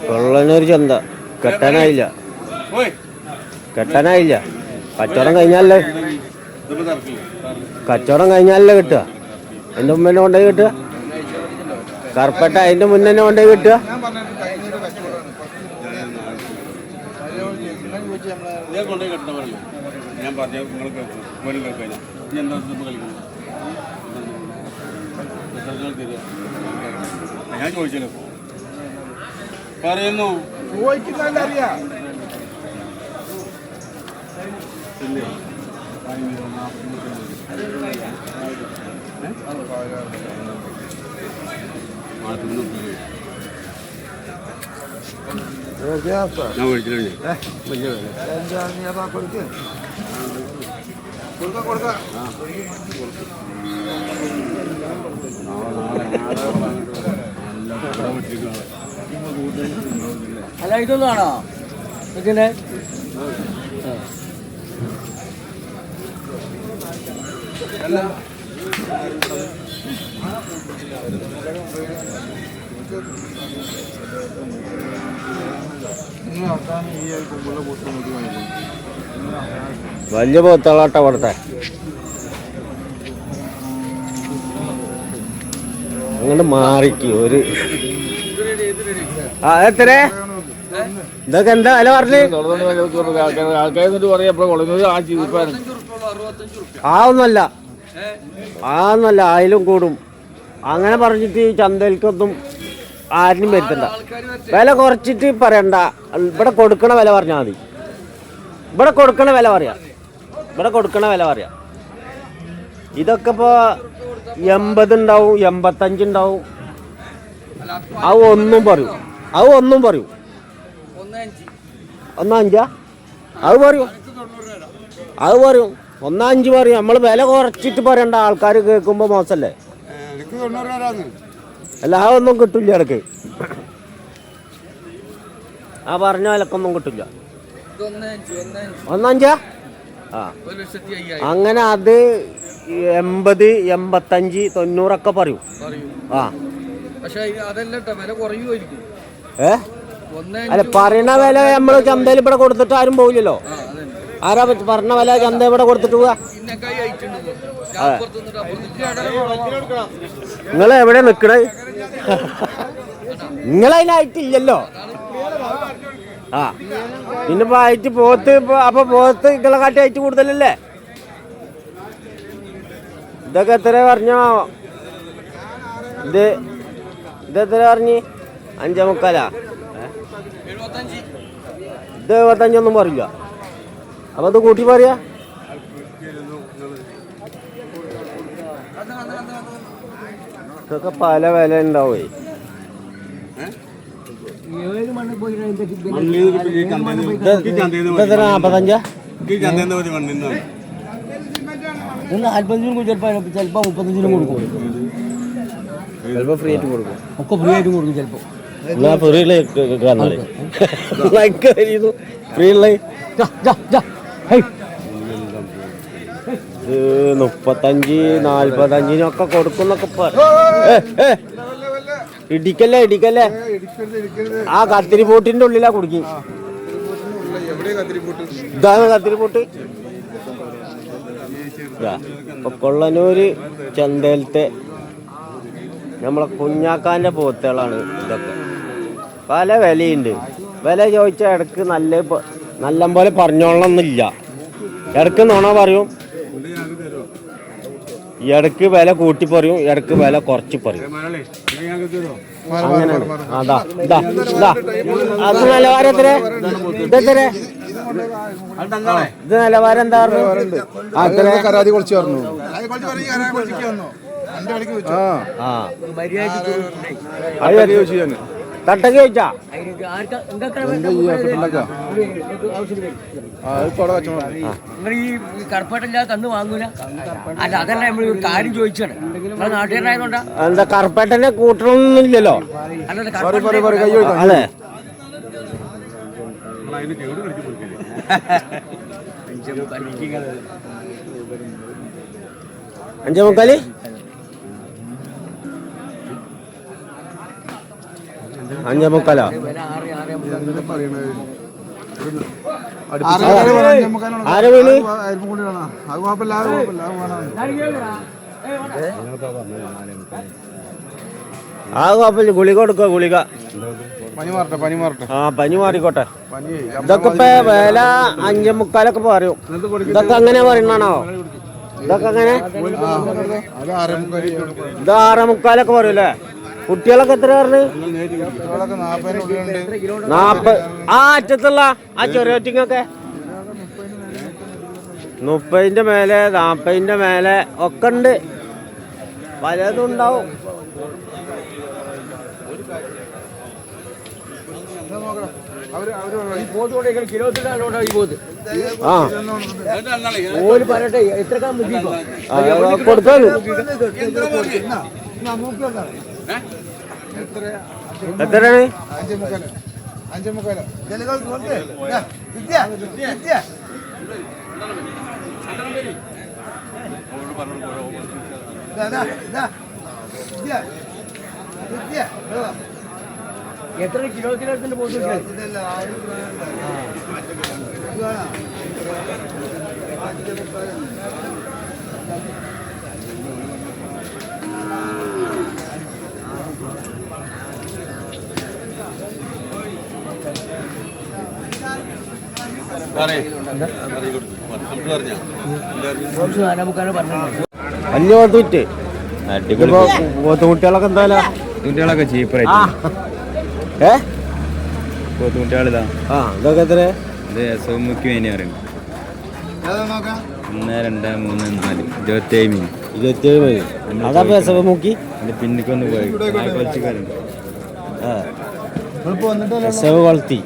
കൊള്ളനൊരു ചന്ത കെട്ടാനായില്ല. കച്ചവടം കഴിഞ്ഞാലേ കിട്ടുക. അതിൻ്റെ മുന്നേ കൊണ്ടുപോയി കിട്ടുക. കറുപ്പട്ട അതിൻ്റെ മുന്നേ കൊണ്ടുപോയി കിട്ടുക. ഞാൻ ചോദിച്ചല്ലോ പറയുന്നു അറിയാം. ഞാൻ വിളിച്ചിട്ടുണ്ട്. അല്ല ഇതൊന്നാണോ ഇതിനെ വലിയ പോത്തളാട്ട അവിടുത്തെ. അങ്ങോട്ട് മാറിക്ക് ഒരു എത്ര ഇതൊക്കെ എന്താ വില പറഞ്ഞു? ആന്നല്ല അതിലും കൂടും. അങ്ങനെ പറഞ്ഞിട്ട് ഈ ചന്തയിലേക്കൊന്നും ആരിനും വരുത്തണ്ട. വില കുറച്ചിട്ട് പറയണ്ട. ഇവിടെ കൊടുക്കണ വില പറഞ്ഞാൽ മതി. ഇവിടെ കൊടുക്കണ വില പറയാം. ഇതൊക്കെ ഇപ്പോൾ 80 ഉണ്ടാവും, 85 ഉണ്ടാവും. അത് ഒന്നും പറയും. 1.5 അത് പറയും. 1.5 പറയും. നമ്മൾ വില കുറച്ചിട്ട് പറയണ്ട. ആൾക്കാർ കേൾക്കുമ്പോൾ മോശമല്ലേ? അല്ല അതൊന്നും കിട്ടില്ല. ഇടയ്ക്ക് ആ പറഞ്ഞ വിലക്കൊന്നും കിട്ടില്ല. 1.5 അങ്ങനെ അത് 80, 85, 90 ഒക്കെ പറയും. അല്ല പറയണ വില നമ്മള് ചന്തയിൽ ഇവിടെ കൊടുത്തിട്ട് ആരും പോവില്ലല്ലോ. ആരാ പറഞ്ഞ വില ചന്ത ഇവിടെ കൊടുത്തിട്ട് പോവാ? നിങ്ങൾ എവിടെ നിക്കണേ? നിങ്ങളതിനായിട്ടില്ലല്ലോ. പിന്നെ ആയിട്ട് പോത്ത്. അപ്പൊ പോത്ത് നിങ്ങളെ കാട്ടി ആയിട്ട് കൂടുതലല്ലേ? ഇതൊക്കെ എത്ര പറഞ്ഞോ? ഇതെത്ര പറഞ്ഞ്? 5.25. ഇത് 75 പറയില്ല. അപ്പൊ അത് കൂട്ടി പറയാ. ഇതൊക്കെ പല വില ഉണ്ടാവേ. ഇതെത്ര 45? 40 ചിലപ്പോ 35 കൊടുക്കും. ചിലപ്പോ ഫ്രീ ആയിട്ട് കൊടുക്കും. ഒക്കെ ഫ്രീ ആയിട്ട് കൊടുക്കും ചിലപ്പോ. ഫ്രീ ഉള്ള 35, 45 കൊടുക്കുന്നൊക്കെ. ഇടിക്കല്ലേ. ആ കത്തിരിപ്പോട്ടിന്റെ ഉള്ളിലാ കുടുക്കി. ഇതാണ് കത്തിരിപ്പോട്ട്. കൊള്ളനൂര് ചന്തയിലത്തെ നമ്മളെ കുഞ്ഞാക്കാൻ്റെ പോത്തുകളാണ് ഇതൊക്കെ. പല വിലയുണ്ട്. വില ചോദിച്ചാൽ ഇടക്ക് നല്ല പോലെ പറഞ്ഞോളണമെന്നില്ല. ഇടക്ക് നുണ പറയും, ഇടക്ക് വില കൂട്ടി പറയും, ഇടക്ക് വില കുറച്ച് പറയും. അങ്ങനെയാണ്. അത് നിലവാരം എത്ര? ഇതെത്ര? ഇത് നിലവാരം എന്താ പറഞ്ഞു? തട്ടക്ക് ചോദിച്ചാ ഈ കറുപ്പട്ടല്ലാതെ തന്ന് വാങ്ങൂല. അല്ല അതല്ല നമ്മൾ കാര്യം ചോദിച്ചാണ്. നമ്മളെ നാട്ടുകാരനായതുകൊണ്ടാ. എന്താ കറുപ്പേട്ടനെ കൂട്ടണമെന്നില്ലല്ലോ. അതെ. അഞ്ചേ മുക്കാല് 5 മുക്കാലോ? വില 6 ആരെ വീണ്? ആ കുഴപ്പമില്ല, ഗുളിക കൊടുക്കുക, ഗുളിക. ആ, പനി മാറിക്കോട്ടെ. ഇതൊക്കെ ഇപ്പൊ വില 5 മുക്കാലൊക്കെ പറയും. ഇതൊക്കെ അങ്ങനെ പറയണോ? ഇതൊക്കെ അങ്ങനെ ഇത് 6 മുക്കാലൊക്കെ പറയൂല്ലേ? കുട്ടികളൊക്കെ എത്ര പറഞ്ഞു? 40. ആ അറ്റത്തുള്ള ആ ചെറിയൊറ്റിങ്ങൊക്കെ 30ന്റെ മേലെ 40ന്റെ മേലെ ഒക്കെ ഉണ്ട്. പലതും ഉണ്ടാവും. ആ പറയട്ടെ എത്ര കൊടുക്കാൻ എത്രയാണ്? 5 മുക്കാലോ? എത്ര കിലോത്തിനടുത്തിന്റെ പോത്ത്? വലിയ പോത്തുകുറ്റ്. പോത്തുകുട്ടികളൊക്കെ എന്തായാലും കുട്ടികളൊക്കെ ചീപ്പറായി. പോത്തുകുട്ടികളിതാ. ആ ഇതൊക്കെ എത്ര? ഇത് SOMക്ക് വേനി അറിയും. 1, 2, 3, 4 27 മീൻ. 27 മതി. അതാ പേസവ് നോക്കി പിന്നിക്കൊന്ന് പോയി കൊലച്ചിക്കാരുണ്ട്. പേസവ് വളർത്തി.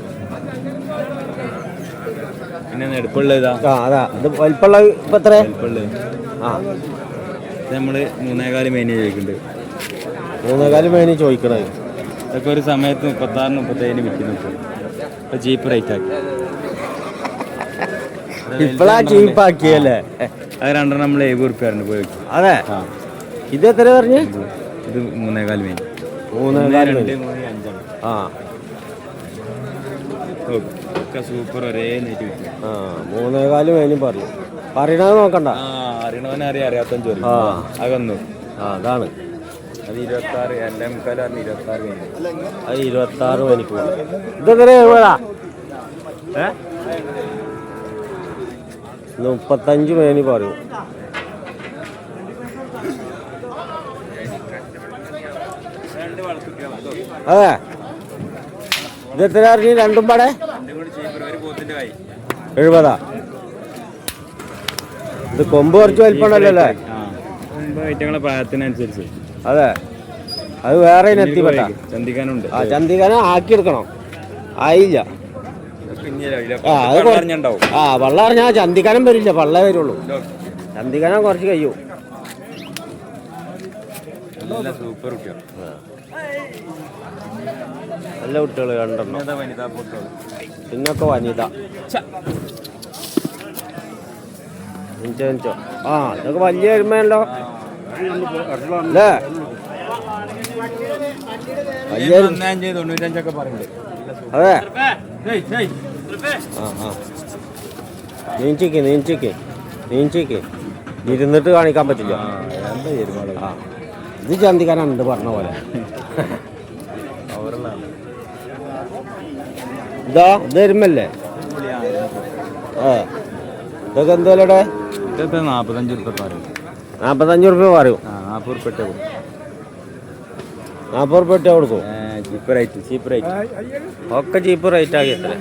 പിന്നെ നെടുപ്പുള്ള ഇതാ. ആ അതാ ഇത് വലിപ്പുള്ള ഇപ്പൊ എത്ര? നെടുപ്പുള്ളത് ആ ഇത് നമ്മള് 3.25 മേനി ചോദിക്കുന്നുണ്ട്. 3.25 മേനി ചോദിക്കണത്. ഇതൊക്കെ ഒരു സമയത്ത് 36, 37 വിൽക്കുന്നു. ഇപ്പൊ ചീപ്പ് റേറ്റ് ആക്കി. ഇപ്പളാ ചീപ്പാക്കിയല്ലേ? അത് 2 നമ്മൾ 70 ഉറുപ്പ്യാറുണ്ട് പോയി. അതെ. ഇത് എത്ര പറഞ്ഞ്? ഇത് 3.25 മേനി. 3.25 2, 3, 5. ആ ഒക്കെ സൂപ്പർ ഒരേ നെറ്റ് വിൽക്കും. ആ 3.25 മേനി പറഞ്ഞു. പറയണത് നോക്കണ്ട. ആ അറിയണവനറിയാം, അറിയാത്തവൻ ചോദിക്കും. ആ അതൊന്നു ആ അതാണ്. അത് 26, 2 മുക്കാലും 26 മേനി. അത് 26 മേനിക്ക് പോകും. ഇതെത്ര 70? 35 മേനി പറയും. അതെ. ഇതെത്ര അറിഞ്ഞു? രണ്ടും പാടെ 70. ഇത് കൊമ്പ് കുറച്ച് വലിപ്പമുണ്ടല്ലോ അല്ലേ? ഐറ്റങ്ങളെ പ്രായത്തിനനുസരിച്ച്. അതെ. അത് വേറെ എത്തിപ്പെട്ട ചന്തിക്കാനുണ്ട്. ആ ചന്തിക്കാനം ആക്കിയെടുക്കണം. ആയില്ല. ആ അത് ആ വള്ളം അറിഞ്ഞാൽ ചന്തിക്കാനം വരില്ല, പള്ള വരുള്ളൂ. ചന്തിക്കാനം കുറച്ച് കഴിയും. സൂപ്പർ കുട്ടികൾ. നല്ല കുട്ടികൾ 2 പിന്നൊക്കെ വനിത. മിനിച്ചോ. ആ ഇതൊക്കെ വലിയ എരുമയല്ലോ അല്ലേ? വലിയ 95 പറയുന്നത്. അതെ. ആ ആ നീഞ്ചിക്ക് ഇരുന്നിട്ട് കാണിക്കാൻ പറ്റില്ല. ആ ഇത് ചന്തിക്കാനുണ്ട് പറഞ്ഞ പോലെ. ഇതാ ഇത് എരുമല്ലേ? ആ ഇതൊക്കെ എന്തോലടെ? 45 ഉറുപ്പ്യ പറയും. 45 ഉറുപ്പ്യ പറയും. 40 ഉറുപ്പ്യ 40 ഉറുപ്പ്യ കൊടുക്കും. ചീപ്പ് റേറ്റ് ഒക്കെ ചീപ്പ് റേറ്റ് ആക്കി എത്ര?